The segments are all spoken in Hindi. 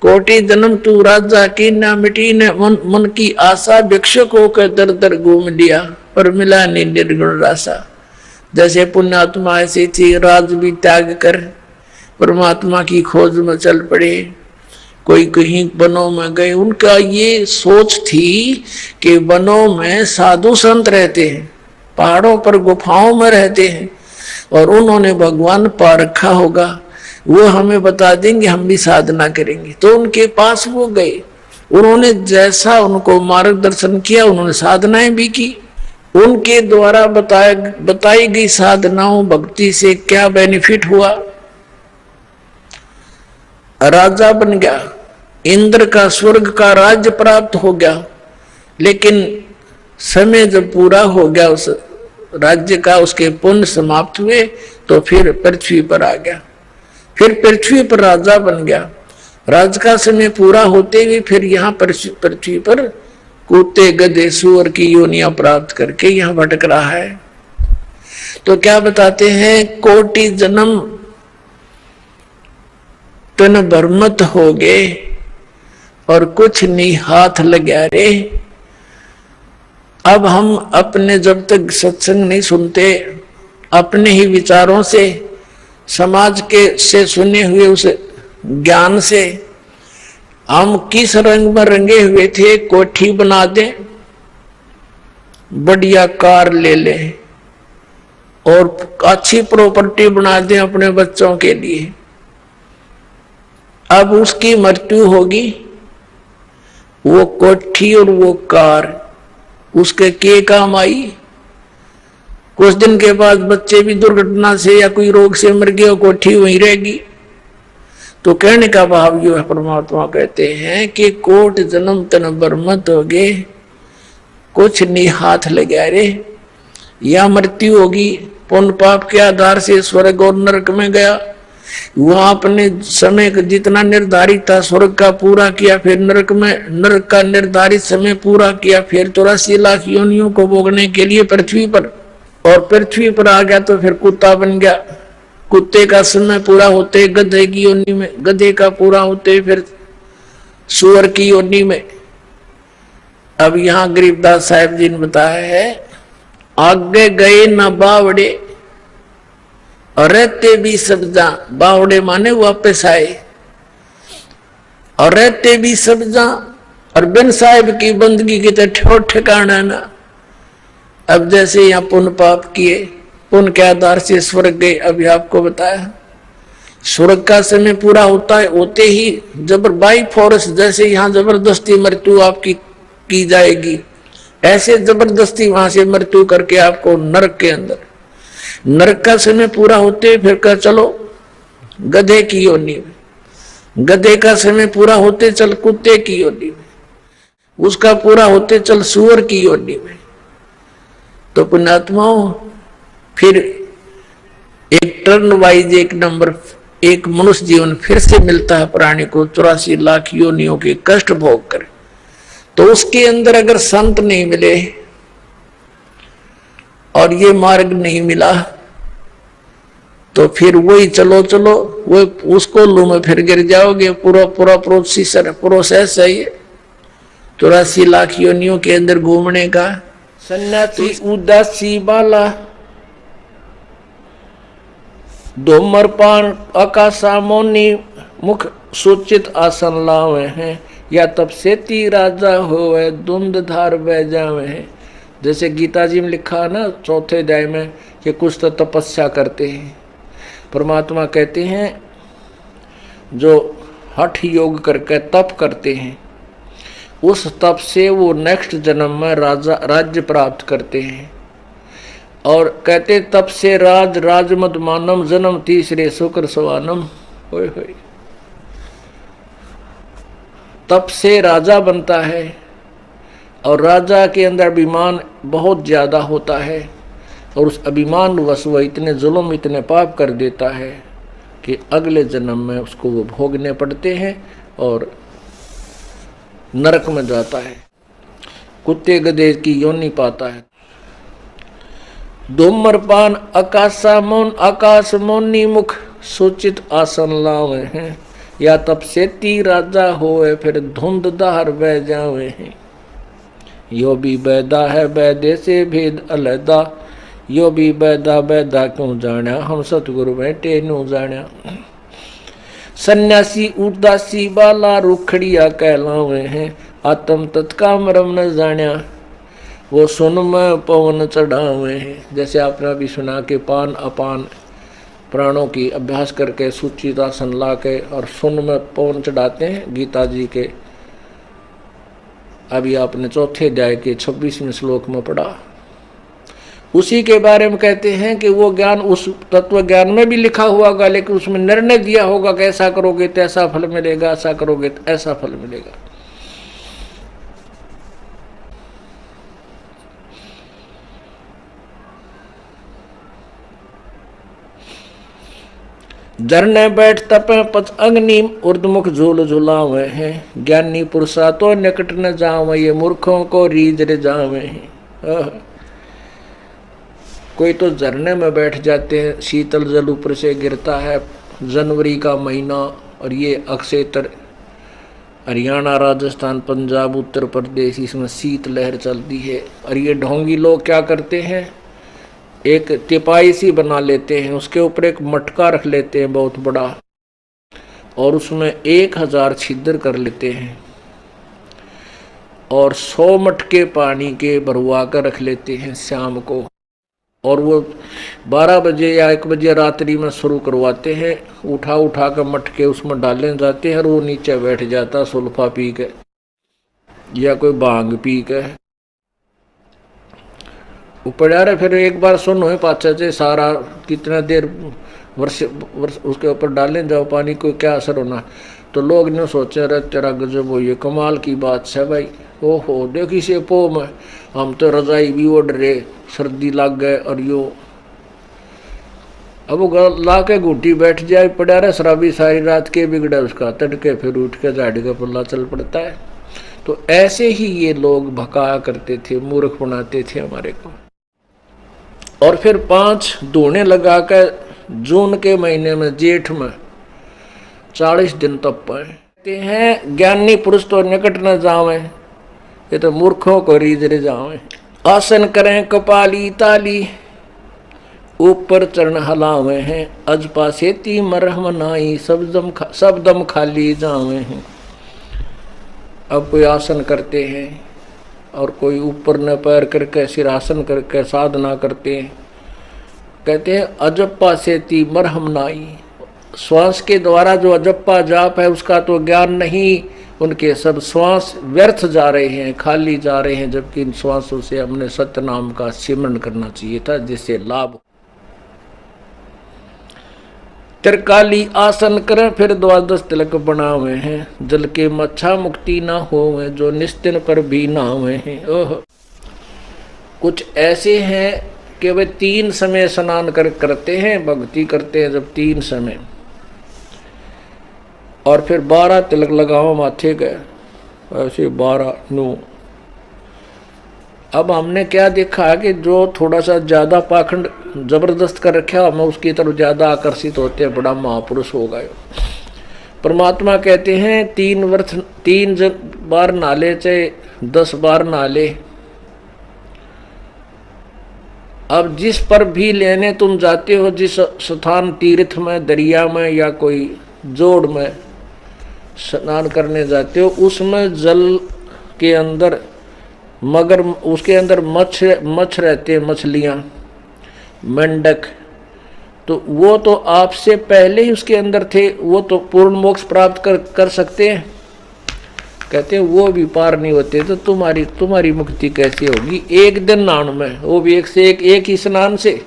कोटि जन्म तू राजा की ना मिटी ने मन की आशा, भिक्षुक होकर दर दर घूम लिया पर मिला नहीं निर्गुण रासा। जैसे पुण्यात्मा ऐसी थी, राज भी त्याग कर परमात्मा की खोज में चल पड़े। कोई कहीं वनों में गए, उनका ये सोच थी कि वनों में साधु संत रहते हैं, पहाड़ों पर गुफाओं में रहते हैं और उन्होंने भगवान पा रखा होगा, वो हमें बता देंगे, हम भी साधना करेंगे। तो उनके पास वो गए, उन्होंने जैसा उनको मार्गदर्शन किया उन्होंने साधनाएं भी की। उनके द्वारा बताई गई साधनाओं भक्ति से क्या बेनिफिट हुआ? राजा बन गया, इंद्र का स्वर्ग का राज्य प्राप्त हो गया। लेकिन समय जब पूरा हो गया उस राज्य का, उसके पुण्य समाप्त हुए तो फिर पृथ्वी पर आ गया, फिर पृथ्वी पर राजा बन गया। राज का समय पूरा होते हुए फिर यहाँ पृथ्वी पर कुत्ते गधे सूअर की योनियां प्राप्त करके यहाँ भटक रहा है। तो क्या बताते हैं, कोटि जन्म तन बरमत हो गए और कुछ नहीं हाथ लगा रे। अब हम अपने जब तक सत्संग नहीं सुनते, अपने ही विचारों से समाज के से सुने हुए उस ज्ञान से हम किस रंग में रंगे हुए थे, कोठी बना दे, बढ़िया कार ले ले और अच्छी प्रॉपर्टी बना दे अपने बच्चों के लिए। अब उसकी मृत्यु होगी, वो कोठी और वो कार उसके के काम आई? कुछ दिन के बाद बच्चे भी दुर्घटना से या कोई रोग से मर गए, कोठी वहीं रहेगी। तो कहने का भाव यो है, परमात्मा कहते हैं कि कोट जन्म तन बरमत हो गए, कुछ नहीं हाथ लगा रे। या मृत्यु होगी, पुण्य पाप के आधार से स्वर्ग और नरक में गया, वहां अपने समय जितना निर्धारित था स्वर्ग का पूरा किया, फिर नरक का निर्धारित समय पूरा किया, फिर 84 लाख योनियों को भोगने के लिए पृथ्वी पर, और पृथ्वी पर आ गया तो फिर कुत्ता बन गया। कुत्ते का समय पूरा होते गधे की योनि में, गधे का पूरा होते फिर सूअर की योनि में। अब यहाँ गरीबदास साहब जी ने बताया है, आगे गए न बावड़े और रहते भी सब जा, बावड़े माने वापस आए, और रहते भी सब जा, और बिन साहिब की बंदगी की तो ठोर ठिकाना ना। अब जैसे यहाँ पुण्य पाप किए, पुण्य के आधार से स्वर्ग गए। अभी आपको बताया स्वर्ग का समय पूरा होता है, होते ही जबर बाई फोर्स, जैसे यहाँ जबरदस्ती मृत्यु आपकी की जाएगी, ऐसे जबरदस्ती वहां से मृत्यु करके आपको नरक के अंदर, नरक का समय पूरा होते फिर कर चलो गधे की योनि में, गधे का समय पूरा होते चल कुत्ते की योनि में, उसका पूरा होते चल सूअर की योनि में। तो पुण्यात्माओं फिर एक टर्न वाइज एक नंबर, एक मनुष्य जीवन फिर से मिलता है प्राणी को 84 लाख योनियों के कष्ट भोग कर। तो उसके अंदर अगर संत नहीं मिले और ये मार्ग नहीं मिला तो फिर वही चलो चलो वो उसको लू में फिर गिर जाओगे। पूरा प्रोसेस है ये 84 लाख योनियों के अंदर घूमने का। सन्यासी उदासी बाला धूम्रपान आकाशा मौनी मुख सूचित आसन लावे हैं, या तब सेती राजा होवे धुंध धार बह जावे हैं। जैसे गीता जी में लिखा ना 4थे अध्याय में कि कुछ तो तपस्या करते हैं, परमात्मा कहते हैं जो हठ योग करके तप करते हैं उस तप से वो नेक्स्ट जन्म में राज्य प्राप्त करते हैं। और कहते तप से राज मत मानम जन्म तीसरे शुक्र सवानम। होय होय, तप से राजा बनता है और राजा के अंदर अभिमान बहुत ज्यादा होता है, और उस अभिमान वश वह इतने जुल्म इतने पाप कर देता है कि अगले जन्म में उसको वो भोगने पड़ते हैं और नरक में जाता है, कुत्ते गधे की योनि पाता है। धूम्रपान आकाश मौनी मुख सूचित आसन लावे हैं, या तब सेती राजा होए फिर धुंध दाहर बह जावे हैं। यो भी बैदा है बैदे से भेद अलहदा, यो भी बैदा बैदा क्यों जाना, हम सतगुरु बैठे न्यू जाना। सन्यासी उदासी बाला रुखड़िया कहलावे हैं, आत्म तत्का मरम न जाना, वो सुन में पवन चढ़ावे हैं। जैसे आपने अभी सुना कि पान अपान प्राणों की अभ्यास करके सुचितासन ला के और सुन में पवन चढ़ाते हैं, गीता जी के अभी आपने चौथे अध्याय के 26वें श्लोक में पढ़ा। उसी के बारे में कहते हैं कि वो ज्ञान उस तत्व ज्ञान में भी लिखा हुआ होगा, लेकिन उसमें निर्णय दिया होगा कि ऐसा करोगे तो ऐसा फल मिलेगा, ऐसा करोगे तो ऐसा फल मिलेगा। झरने बैठ तपे पच अग्नि उर्दमुख झूल झुलावे हैं, ज्ञानी पुरुषा तो निकट न जावे, ये मूर्खों को रीझ रे जावे हैं। कोई तो झरने में बैठ जाते हैं, शीतल जल ऊपर से गिरता है, जनवरी का महीना, और ये अक्षेत्र हरियाणा राजस्थान पंजाब उत्तर प्रदेश, इसमें शीत लहर चलती है। और ये ढोंगी लोग क्या करते हैं, एक तिपाई सी बना लेते हैं, उसके ऊपर एक मटका रख लेते हैं बहुत बड़ा, और उसमें 1000 छिद्र कर लेते हैं, और 100 मटके पानी के भरवा कर रख लेते हैं शाम को, और वो 12 बजे या 1 बजे रात्रि में शुरू करवाते हैं। उठा उठा कर मटके उसमें डाले जाते हैं, और वो नीचे बैठ जाता सुल्फा पी के या कोई भांग पी के ऊपर जा रहे। फिर एक बार सुनो है पाचा से सारा कितना देर वर्ष उसके ऊपर डाले जाओ पानी, को क्या असर होना। तो लोग ने सोचे रहे तेरा गजब हो, ये कमाल की बात है भाई, ओहो देखी से पो में हम तो रजाई भी ओढ़ रहे, सर्दी लग गए, और यो अब वो ला के घूटी बैठ जाए पड़ा रहे शराबी सारी रात के बिगड़ा उसका, तड़के फिर उठ के झाड़ी का पल्ला चल पड़ता है। तो ऐसे ही ये लोग भकाया करते थे, मूर्ख बनाते थे हमारे को। और फिर 5 धूने लगा कर जून के महीने में जेठ में 40 दिन तप पाए हैं। ज्ञानी पुरुष तो निकट न जावे, ये तो मूर्खों को रीझ रे जावे। आसन करें कपाली ताली, ऊपर चरण हलावे हैं, अजपा सेती मरहम नाई, सब दम खाली जावे हैं। अब कोई आसन करते हैं और कोई ऊपर न पैर करके सिरासन करके साधना करते हैं, कहते हैं अजप्पा सेती मरहम नाई। श्वास के द्वारा जो अजप्पा जाप है उसका तो ज्ञान नहीं, उनके सब श्वास व्यर्थ जा रहे हैं, खाली जा रहे हैं, जबकि इन श्वासों से हमने सत्य नाम का सिमरन करना चाहिए था जिससे लाभ। त्रिकाली आसन करें फिर 12 तिलक बनावे हैं, जल के मच्छा मुक्ति ना होवे, जो निस्तिन पर भी नावे हैं। ओह कुछ ऐसे हैं कि वे 3 समय स्नान करते हैं, भक्ति करते हैं जब 3 समय, और फिर 12 तिलक लगाओ माथे गए, ऐसे 12 नो। अब हमने क्या देखा कि जो थोड़ा सा ज्यादा पाखंड जबरदस्त कर रखा, हम उसकी तरफ ज्यादा आकर्षित होते हैं, बड़ा महापुरुष हो गए। परमात्मा कहते हैं 3 बार नाले चाहे 10 बार नाले। अब जिस पर भी लेने तुम जाते हो, जिस स्थान तीर्थ में, दरिया में या कोई जोड़ में स्नान करने जाते हो, उसमें जल के अंदर मगर उसके अंदर मच्छ रहते हैं, मछलियाँ, मेंढक, तो वो तो आपसे पहले ही उसके अंदर थे, वो तो पूर्ण मोक्ष प्राप्त कर सकते हैं। कहते हैं वो भी पार नहीं होते तो तुम्हारी मुक्ति कैसे होगी? एक दिन नहान में, वो भी एक से एक ही स्नान से।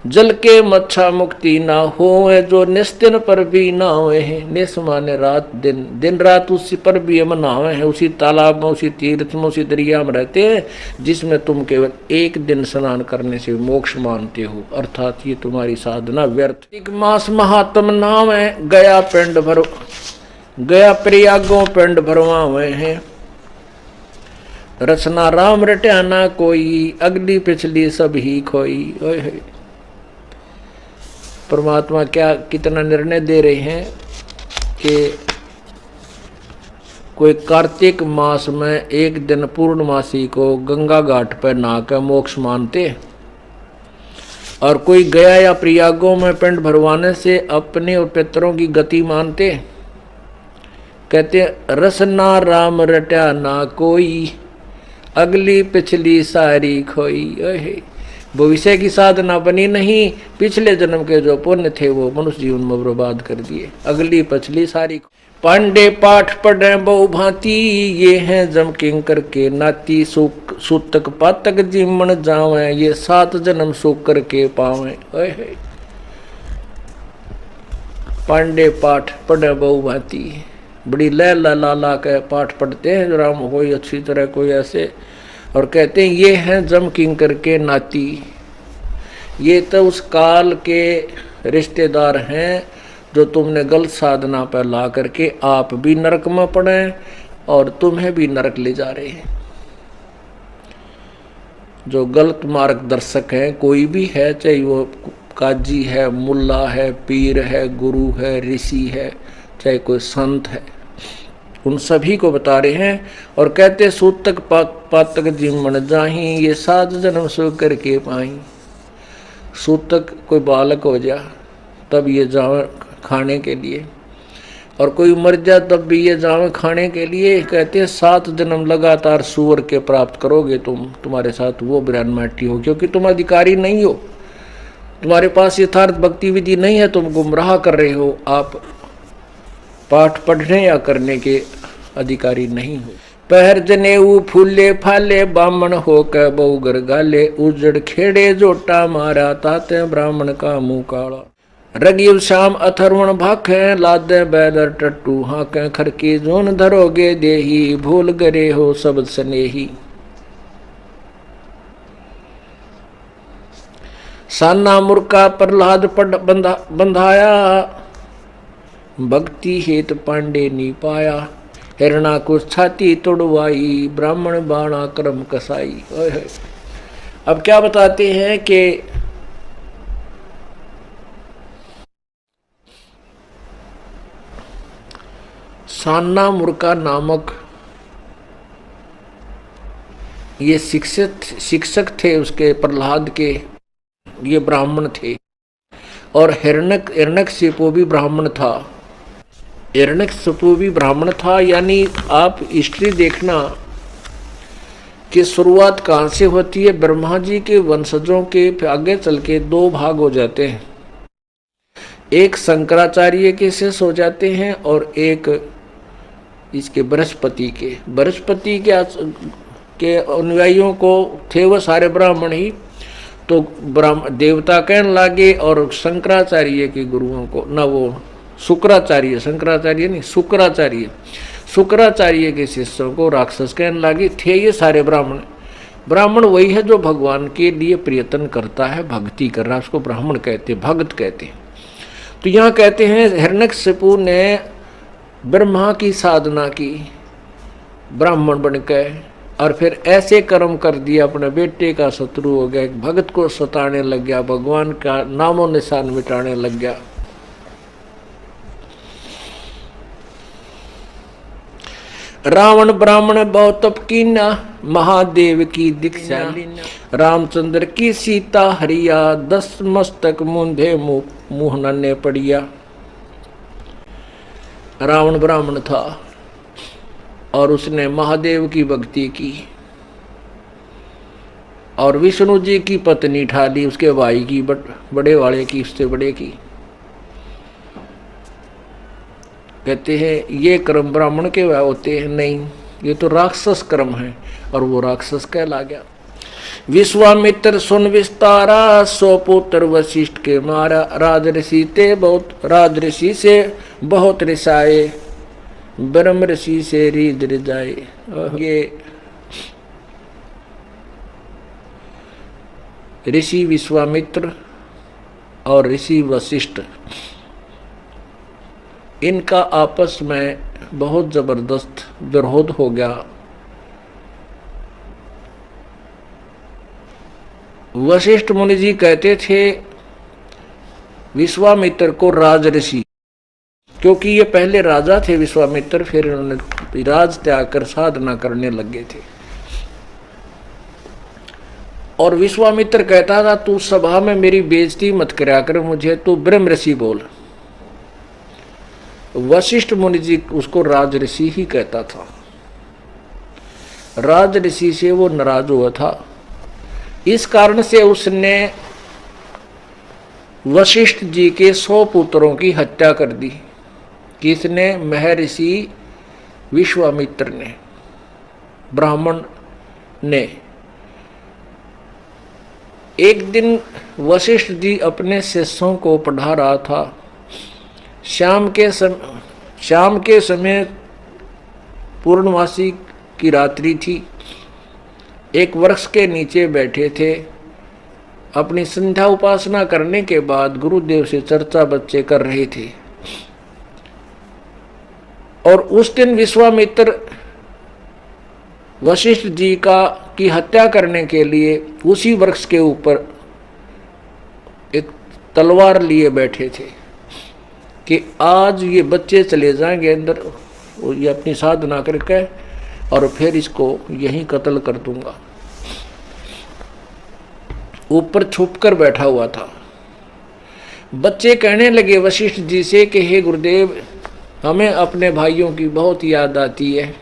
जल के मच्छा मुक्ति ना हो, जो निस्तिन पर भी नहावे हैं। निस माने रात दिन, दिन रात उसी पर भी हम नहावे हैं, उसी तालाब में, उसी तीर्थ में, उसी दरिया में रहते हैं जिसमें तुम केवल एक दिन स्नान करने से मोक्ष मानते हो, अर्थात ये तुम्हारी साधना व्यर्थ। एक मास महात्म नाम है, गया पिंड भर, गया प्रयागों पिंड भरवावे हैं। रचना राम रट्याना कोई, अगली पिछली सब ही खोई। ओए परमात्मा क्या कितना निर्णय दे रहे हैं। कि कोई कार्तिक मास में एक दिन पूर्णमासी को गंगा घाट पर नहाकर मोक्ष मानते, और कोई गया या प्रयागों में पिंड भरवाने से अपने और पितरों की गति मानते। कहते रसना राम रटा ना कोई, अगली पिछली सारी खोई। भविष्य की साधना बनी नहीं, पिछले जन्म के जो पुण्य थे वो मनुष्य जीवन में बर्बाद कर दिए, अगली पिछली सारी। पांडे पाठ पढ़े बहु भांति, ये हैं जम किंकर के नाती। सूतक पातक जीवन जावे, ये 7 जन्म सुख करके पावे। पांडे पाठ पढ़े बहु भांति, बड़ी लैला लाला के पाठ पढ़ते हैं जो राम कोई अच्छी तरह कोई ऐसे, और कहते हैं ये हैं जम किंकर के नाती। ये तो उस काल के रिश्तेदार हैं जो तुमने गलत साधना पर ला करके आप भी नरक में पड़े और तुम्हें भी नरक ले जा रहे हैं। जो गलत मार्गदर्शक हैं, कोई भी है, चाहे वो काजी है, मुल्ला है, पीर है, गुरु है, ऋषि है, चाहे कोई संत है, उन सभी को बता रहे हैं। और कहते सूतक पातक जीवन जाही, ये 7 जन्म सो करके पाई। सूतक कोई बालक हो जा तब ये जावे खाने के लिए, और कोई मर जा तब भी ये जावे खाने के लिए। कहते हैं 7 जन्म लगातार सुअर के प्राप्त करोगे तुम, तुम्हारे साथ वो ब्रह्माटी हो, क्योंकि तुम अधिकारी नहीं हो, तुम्हारे पास यथार्थ भक्ति विधि नहीं है, तुम गुमराह कर रहे हो, आप पाठ पढ़ने या करने के अधिकारी नहीं हो। पहर जनेऊ फूले फाले, बामण हो के बहु घर गाले। उजड़ खेड़े जोटा मारा, ताते ब्राह्मण का मुंह काला। रगीव शाम अथर्वण भाखे, लादे बैदर टट्टू हाके। खरकी जोन धरोगे देही, भूल गरे हो सब स्नेही। साना मुर्का प्रहलाद बंधाया, भक्ति हेत पांडे नी पाया। हिरणा को छाती तोड़वाई, ब्राह्मण बाणा क्रम कसाई। अब क्या बताते हैं कि साना मुर्का नामक ये शिक्षक थे उसके प्रहलाद के, ये ब्राह्मण थे। और हिरण्यकशिपु भी ब्राह्मण था। हिरण्यकशिपु भी ब्राह्मण था, यानी आप हिस्ट्री देखना कि शुरुआत कहाँ से होती है। ब्रह्मा जी के वंशजों के आगे चल के 2 भाग हो जाते हैं, एक शंकराचार्य के शेष हो जाते हैं और एक इसके बृहस्पति के अनुयायियों को थे वो सारे ब्राह्मण ही, तो देवता कहने लगे। और शंकराचार्य के गुरुओं को ना, वो शुक्राचार्य, शंकराचार्य नहीं शुक्राचार्य के शिष्यों को राक्षस कहने लगे। थे ये सारे ब्राह्मण वही है जो भगवान के लिए प्रयत्न करता है, भक्ति कर रहा है, उसको ब्राह्मण कहते, भक्त कहते हैं। तो यहाँ कहते हैं हिरण्यकशिपु ने ब्रह्मा की साधना की ब्राह्मण बनकर, और फिर ऐसे कर्म कर दिया, अपने बेटे का शत्रु हो गया, भगत को सताने लग गया, भगवान का नामो निशान मिटाने लग गया। रावण ब्राह्मण बहुत तप कीना, महादेव की दीक्षा लीना। रामचंद्र की सीता हरिया, 10 मस्तक मूंधे मुंह नन्हे पड़िया। रावण ब्राह्मण था और उसने महादेव की भक्ति की, और विष्णु जी की पत्नी ठाली, उसके भाई की, बड़े वाले की, उससे बड़े की। कहते हैं ये कर्म ब्राह्मण के वह होते हैं, नहीं, ये तो राक्षस कर्म है, और वो राक्षस कहला गया। विश्वामित्र सुन विस्तारा, 100 पुत्र वशिष्ठ के मारा। राजऋषि से बहुत रिसाए, ब्रह्म ऋषि से रीद रिजाए। ये ऋषि विश्वामित्र और ऋषि वशिष्ठ, इनका आपस में बहुत जबरदस्त विरोध हो गया। वशिष्ठ मुनि जी कहते थे विश्वामित्र को राजऋषि, क्योंकि ये पहले राजा थे विश्वामित्र, फिर इन्होंने राज त्याग कर साधना करने लगे थे। और विश्वामित्र कहता था, तू सभा में मेरी बेइज्जती मत करा कर, मुझे तू ब्रह्म ऋषि बोल। वशिष्ठ मुनि जी उसको राज ऋषि ही कहता था। राज ऋषि से वो नाराज हुआ था। इस कारण से उसने वशिष्ठ जी के 100 पुत्रों की हत्या कर दी। किसने? महर्षि विश्वामित्र ने, ब्राह्मण ने। एक दिन वशिष्ठ जी अपने शिष्यों को पढ़ा रहा था। शाम के समय पूर्णमासी की रात्रि थी। एक वृक्ष के नीचे बैठे थे। अपनी संध्या उपासना करने के बाद गुरुदेव से चर्चा बच्चे कर रहे थे। और उस दिन विश्वामित्र वशिष्ठ जी की हत्या करने के लिए उसी वृक्ष के ऊपर एक तलवार लिए बैठे थे कि आज ये बच्चे चले जाएंगे अंदर, ये अपनी साधना करके, और फिर इसको यहीं कत्ल कर दूंगा। ऊपर छुप कर बैठा हुआ था। बच्चे कहने लगे वशिष्ठ जी से कि हे गुरुदेव, हमें अपने भाइयों की बहुत याद आती है।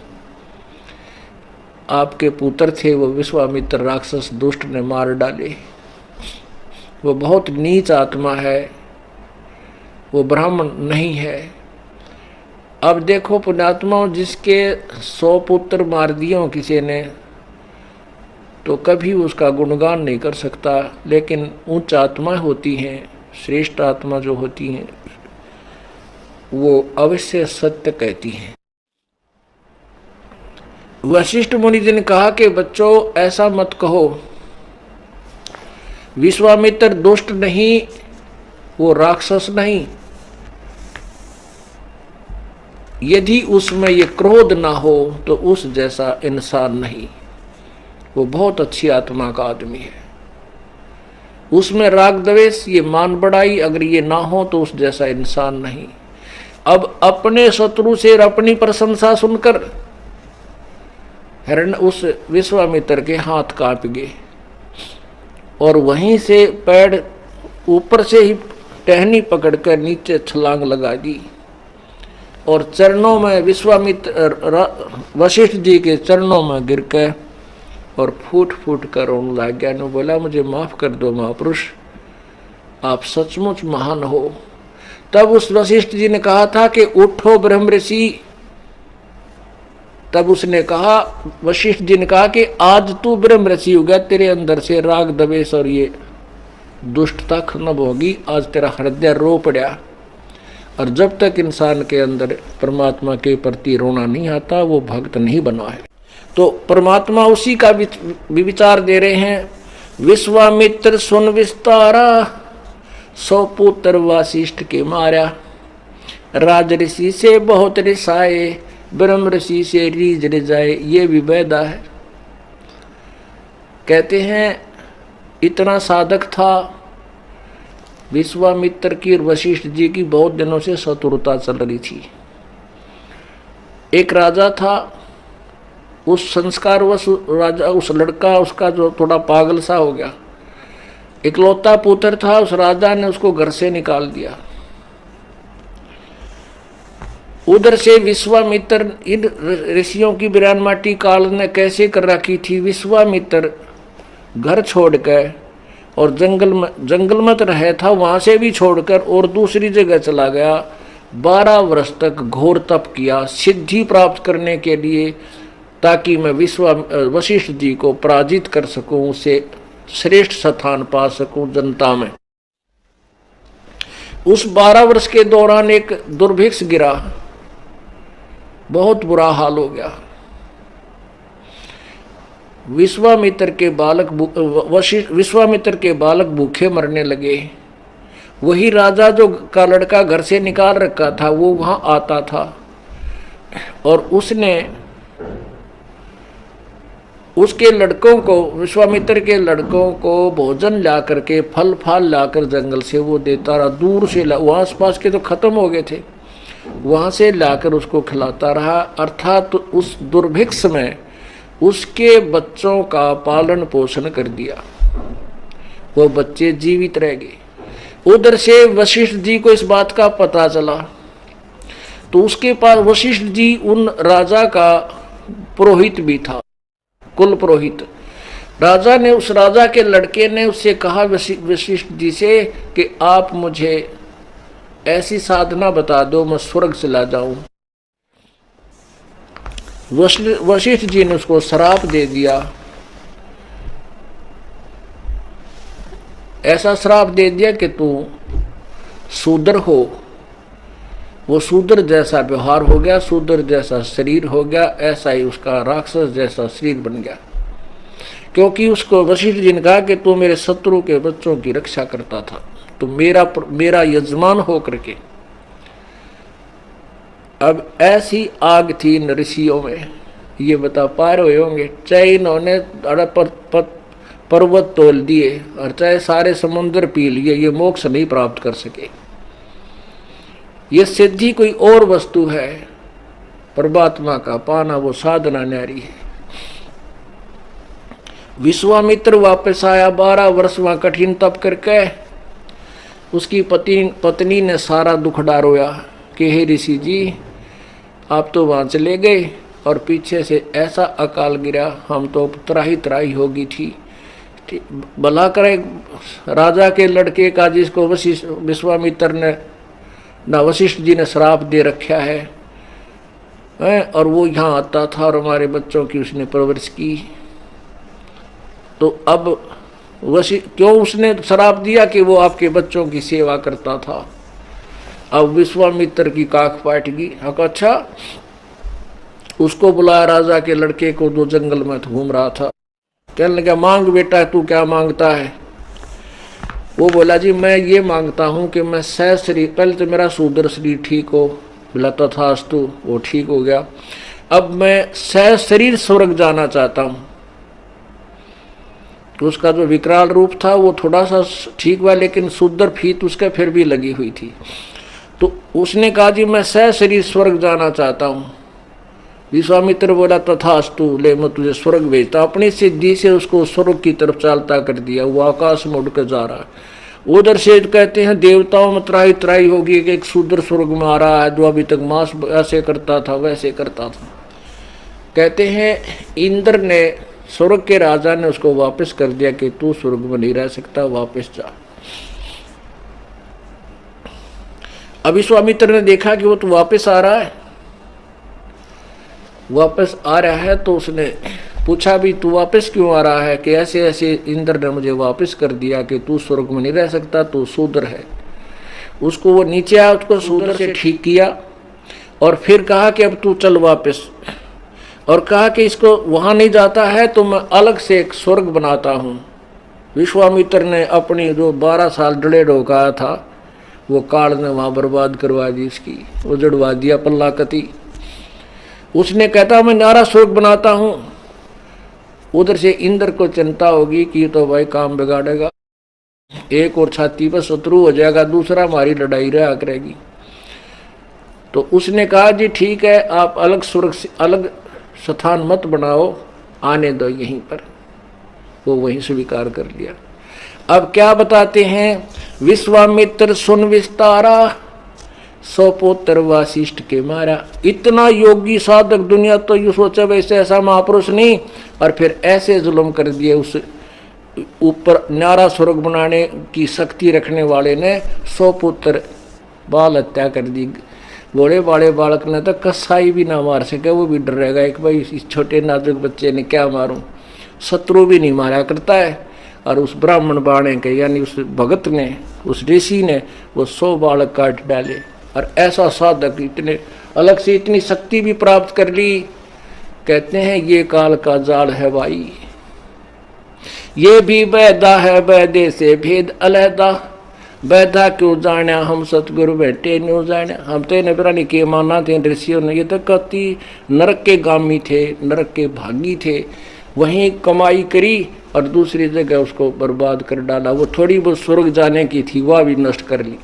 आपके पुत्र थे, वो विश्वामित्र राक्षस दुष्ट ने मार डाले। वो बहुत नीच आत्मा है, वो ब्राह्मण नहीं है। अब देखो पुण्यात्मा, जिसके 100 पुत्र मार दिए किसी ने, तो कभी उसका गुणगान नहीं कर सकता। लेकिन उच्च आत्मा होती हैं, श्रेष्ठ आत्मा जो होती हैं, वो अवश्य सत्य कहती हैं। वशिष्ठ मुनि जी ने कहा कि बच्चों, ऐसा मत कहो। विश्वामित्र दुष्ट नहीं, वो राक्षस नहीं। यदि उसमें ये क्रोध ना हो तो उस जैसा इंसान नहीं। वो बहुत अच्छी आत्मा का आदमी है। उसमें राग द्वेष, ये मान बढ़ाई, अगर ये ना हो तो उस जैसा इंसान नहीं। अब अपने शत्रु से अपनी प्रशंसा सुनकर हिरण्य उस विश्वामित्र के हाथ कांप गए और वहीं से पैर ऊपर से ही टहनी पकड़कर नीचे छलांग लगा दी और चरणों में वशिष्ठ जी के चरणों में गिर कर और फूट फूट कर रोने लग गया। ने बोला, मुझे माफ कर दो महापुरुष, आप सचमुच महान हो। तब उस वशिष्ठ जी ने कहा था कि उठो ब्रह्म ऋषि। तब उसने कहा, वशिष्ठ जी ने कहा कि आज तू ब्रह्म ऋषि हो गया, तेरे अंदर से राग द्वेष और ये दुष्टता खत्म होगी। आज तेरा हृदय रो पड़ा। और जब तक इंसान के अंदर परमात्मा के प्रति रोना नहीं आता, वो भक्त नहीं बना है। तो परमात्मा उसी का विचार दे रहे हैं। विश्वामित्र सुन विस्तारा, 100 पुत्र वशिष्ठ के मारा। राज ऋषि से बहुत रिसाए, ब्रह्म ऋषि से रीझ रिझाए। ये भी वेदा है। कहते हैं इतना साधक था विश्वामित्र की और वशिष्ठ जी की बहुत दिनों से शत्रुता चल रही थी। एक राजा था, उस संस्कारवश राजा, उस लड़का उसका जो थोड़ा पागल सा हो गया, इकलौता पुत्र था, उस राजा ने उसको घर से निकाल दिया। उधर से विश्वामित्र, इन ऋषियों की बिरान माटी काल ने कैसे कर रखी थी। विश्वामित्र घर छोड़कर और जंगल में तो रहे था, वहां से भी छोड़कर और दूसरी जगह चला गया। 12 वर्ष तक घोर तप किया सिद्धि प्राप्त करने के लिए, ताकि मैं वशिष्ठ जी को पराजित कर सकूं, उसे श्रेष्ठ स्थान पा सकूं जनता में। उस 12 वर्ष के दौरान एक दुर्भिक्ष गिरा, बहुत बुरा हाल हो गया। विश्वामित्र के बालक भूखे मरने लगे। वही राजा जो का लड़का घर से निकाल रखा था, वो वहां आता था और उसने उसके लड़कों को, विश्वामित्र के लड़कों को भोजन ला करके, फल फाल लाकर जंगल से वो देता रहा। दूर से आस पास के तो खत्म हो गए थे, वहां से लाकर उसको खिलाता रहा, अर्थात उस दुर्भिक्ष में उसके बच्चों का पालन पोषण कर दिया, वो बच्चे जीवित रह गए। उधर से वशिष्ठ जी को इस बात का पता चला, तो उसके पास वशिष्ठ जी उन राजा का पुरोहित भी था, कुल पुरोहित। राजा ने, उस राजा के लड़के ने उससे कहा वशिष्ठ जी से कि आप मुझे ऐसी साधना बता दो मैं स्वर्ग चला जाऊं। वशिष्ठ जी ने उसको श्राप दे दिया, ऐसा श्राप दे दिया कि तू शूद्र हो। वो शूद्र जैसा व्यवहार हो गया, शूद्र जैसा शरीर हो गया, ऐसा ही उसका राक्षस जैसा शरीर बन गया। क्योंकि उसको वशिष्ठ जी ने कहा कि तू मेरे शत्रु के बच्चों की रक्षा करता था, तो मेरा यजमान हो करके। अब ऐसी आग थी इन ऋषियों में, ये बता पा रहे होंगे, चाहे इन्होंने पर्वत तोल दिए और चाहे सारे समुद्र पी लिए, ये मोक्ष नहीं प्राप्त कर सके। ये सिद्धि कोई और वस्तु है, परमात्मा का पाना वो साधना न्यारी है। विश्वामित्र वापस आया 12 वर्ष वहां कठिन तप करके। उसकी पत्नी ने सारा दुखड़ा रोया कि हे ऋषि जी, आप तो वहां चले गए और पीछे से ऐसा अकाल गिरा, हम तो त्राही त्राही होगी थी। भला करे राजा के लड़के का, जिसको विश्वामित्र ने ना वशिष्ठ जी ने श्राप दे रखा है, और वो यहाँ आता था और हमारे बच्चों की उसने परवरिश की। तो अब क्यों उसने श्राप दिया कि वो आपके बच्चों की सेवा करता था। अब विश्वामित्र की काख पाट गई। अच्छा, उसको बुलाया राजा के लड़के को, जो जंगल में घूम रहा था। कहने लगा, मांग बेटा, तू क्या मांगता है? वो बोला, जी मैं ये मांगता हूँ कि मैं सह शरीर, पहले तो मेरा शूद्र शरीर ठीक हो, बोला तथास्तु, वो ठीक हो गया। अब मैं सह शरीर स्वर्ग जाना चाहता हूँ। तो उसका जो विकराल रूप था वो थोड़ा सा ठीक हुआ, लेकिन शूद्र फीत उसके फिर भी लगी हुई थी। तो उसने कहा, जी मैं सह शरीर स्वर्ग जाना चाहता हूँ। विश्वामित्र बोला, तथास्तु, ले मैं तुझे स्वर्ग भेजता। अपनी सिद्धि से उसको स्वर्ग की तरफ चालता कर दिया। वो आकाश में उड़कर जा रहा है। उधर से कहते हैं देवताओं में त्राही त्राही होगी कि एक शूद्र स्वर्ग में आ रहा है, जो अभी तक मांस ऐसे करता था वैसे करता था। कहते हैं इंद्र ने, स्वर्ग के राजा ने उसको वापस कर दिया कि तू स्वर्ग में नहीं रह सकता, वापस जा। अब विश्वामित्र ने देखा कि वो तो वापस आ रहा है, वापस आ रहा है, तो उसने पूछा भी तू वापस क्यों आ रहा है? कि ऐसे ऐसे इंद्र ने मुझे वापस कर दिया कि तू स्वर्ग में नहीं रह सकता, तू शूद्र है। उसको वो नीचे आया, उसको शूद्र से ठीक किया और फिर कहा कि अब तू चल वापस, और कहा कि इसको वहां नहीं जाता है तो मैं अलग से एक स्वर्ग बनाता हूँ। विश्वामित्र ने अपनी जो 12 साल डड़े ढोकाया था वो काल ने वहां बर्बाद करवा दी, इसकी उजड़वा दिया पल्लाकती। उसने कहता मैं नारा स्वर्ग बनाता हूँ। उधर से इंद्र को चिंता होगी कि तो भाई काम बिगाड़ेगा, एक और छाती पर शत्रु हो जाएगा, दूसरा हमारी लड़ाई रहा करेगी। तो उसने कहा, जी ठीक है, आप अलग स्वर्ग से अलग स्थान मत बनाओ, आने दो यहीं पर। वो वहीं स्वीकार कर लिया। अब क्या बताते हैं, विश्वामित्र सुन विस्तारा, 100 पुत्र वासिष्ठ के मारा। इतना योगी साधक दुनिया तो यू सोचा वैसे ऐसा महापुरुष नहीं, और फिर ऐसे जुल्म कर दिए उस ऊपर न्यारा स्वर्ग बनाने की शक्ति रखने वाले ने। 100 पुत्र बाल हत्या कर दी। बड़े बड़े बालक ने तो कसाई भी ना मार सके, वो भी डर रहेगा एक भाई इस छोटे नाजुक बच्चे ने क्या मारूं। शत्रु भी नहीं मारा करता है। और उस ब्राह्मण बाणे के यानी उस भगत ने, उस ऋषि ने वो 100 बालक काट डाले। और ऐसा साधक इतने अलग से इतनी शक्ति भी प्राप्त कर ली। कहते हैं ये काल का जाल है भाई, ये भी वैदा है, वैदे से भेद अलहदा। वैदा क्यों जाने हम सतगुरु बैठे न्यू जाने। हम तो इन्हें पता नहीं के माना थे ऋषियों ने। ये तो कति नरक के गामी थे, नरक के भागी थे, वहीं कमाई करी और दूसरी जगह उसको बर्बाद कर डाला। वो थोड़ी बहुत स्वर्ग जाने की थी, वह भी नष्ट कर ली।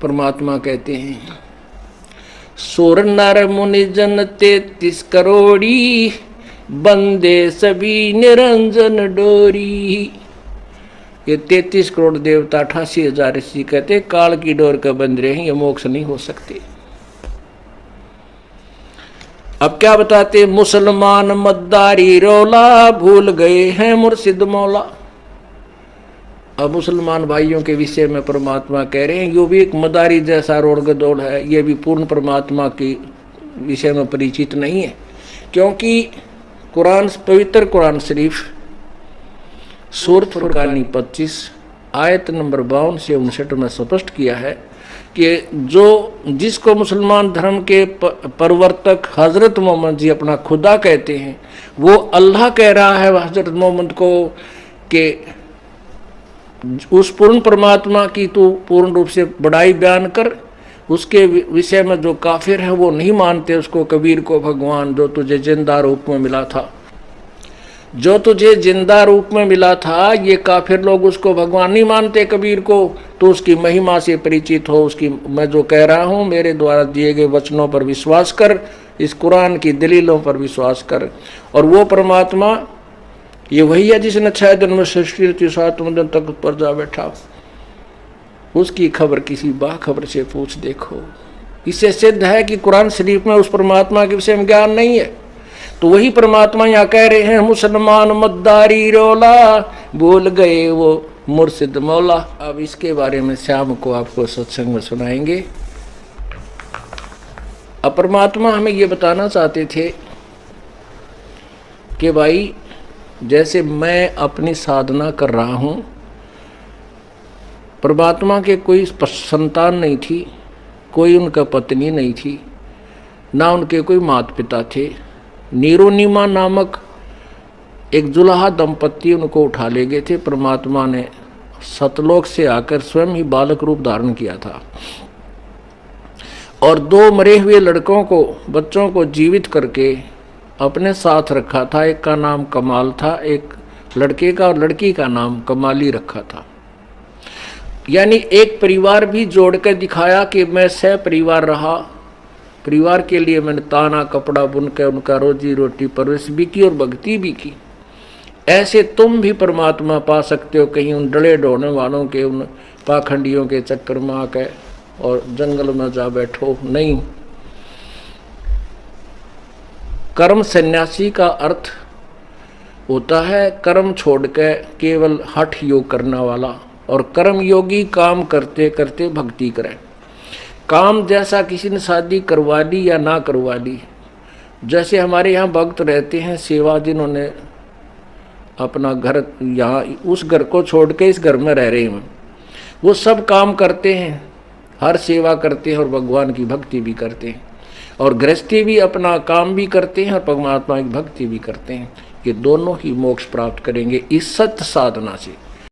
परमात्मा कहते हैं, सुर नर मुनि जन 33 करोड़ी, बंदे सभी निरंजन डोरी। ये 33 करोड़ देवता 88,000 ऋषि कहते काल की डोर का बंद रहे, ये मोक्ष नहीं हो सकते। अब क्या बताते, मुसलमान मद्दारी रोला, भूल गए हैं मुर्शिद मौला। अब मुसलमान भाइयों के विषय में परमात्मा कह रहे हैं, यो भी एक मदारी जैसा रोड़ गदौड़ है, ये भी पूर्ण परमात्मा के विषय में परिचित नहीं है। क्योंकि कुरान, पवित्र कुरान शरीफ सूरत फुरकानी 25 आयत नंबर 52 से 59 में स्पष्ट किया है कि जिसको मुसलमान धर्म के प्रवर्तक हजरत मोहम्मद जी अपना खुदा कहते हैं, वो अल्लाह कह रहा है हजरत मोहम्मद को कि उस पूर्ण परमात्मा की तू पूर्ण रूप से बड़ाई बयान कर। उसके विषय में जो काफिर है वो नहीं मानते उसको, कबीर को भगवान जो तुझे जिंदा रूप में मिला था, जो तुझे जिंदा रूप में मिला था, ये काफिर लोग उसको भगवान नहीं मानते कबीर को। तो उसकी महिमा से परिचित हो, उसकी मैं जो कह रहा हूँ मेरे द्वारा दिए गए वचनों पर विश्वास कर, इस कुरान की दलीलों पर विश्वास कर। और वो परमात्मा ये वही है जिसने 6 दिन में सृष्टि रची, 7वें दिन तक पर जा बैठा। उसकी खबर किसी बाखबर से पूछ देखो। इससे सिद्ध है कि कुरान शरीफ में उस परमात्मा के विषय में ज्ञान नहीं है। तो वही परमात्मा यहाँ कह रहे हैं, मुसलमान मद्दारी रोला, भूल गए वो मुर्शिद मौला। अब इसके बारे में शाम को आपको सत्संग में सुनाएंगे। अब परमात्मा हमें ये बताना चाहते थे कि भाई जैसे मैं अपनी साधना कर रहा हूँ, परमात्मा के कोई संतान नहीं थी, कोई उनका पत्नी नहीं थी, ना उनके कोई माता पिता थे। नीरोनीमा नामक एक जुलाहा दंपत्ति उनको उठा ले गए थे। परमात्मा ने सतलोक से आकर स्वयं ही बालक रूप धारण किया था और 2 मरे हुए लड़कों को, बच्चों को जीवित करके अपने साथ रखा था। एक का नाम कमाल था, एक लड़के का और लड़की का नाम कमाली रखा था। यानी एक परिवार भी जोड़कर दिखाया कि मैं सह परिवार रहा। परिवार के लिए मैंने ताना कपड़ा बुनकर उनका रोजी रोटी परवरिश भी की और भक्ति भी की। ऐसे तुम भी परमात्मा पा सकते हो, कहीं उन डले ढोने वालों के, उन पाखंडियों के चक्कर में आकर और जंगल में जा बैठो नहीं। कर्म सन्यासी का अर्थ होता है कर्म छोड़कर केवल हठ योग करने वाला, और कर्म योगी काम करते करते भक्ति करे। काम जैसा किसी ने शादी करवा ली या ना करवा ली, जैसे हमारे यहाँ भक्त रहते हैं सेवा, जिन्होंने अपना घर यहाँ उस घर को छोड़ के इस घर में रह रहे हैं, वो सब काम करते हैं, हर सेवा करते हैं और भगवान की भक्ति भी करते हैं। और गृहस्थी भी अपना काम भी करते हैं और परमात्मा की भक्ति भी करते हैं। ये दोनों ही मोक्ष प्राप्त करेंगे इस सत्य साधना से।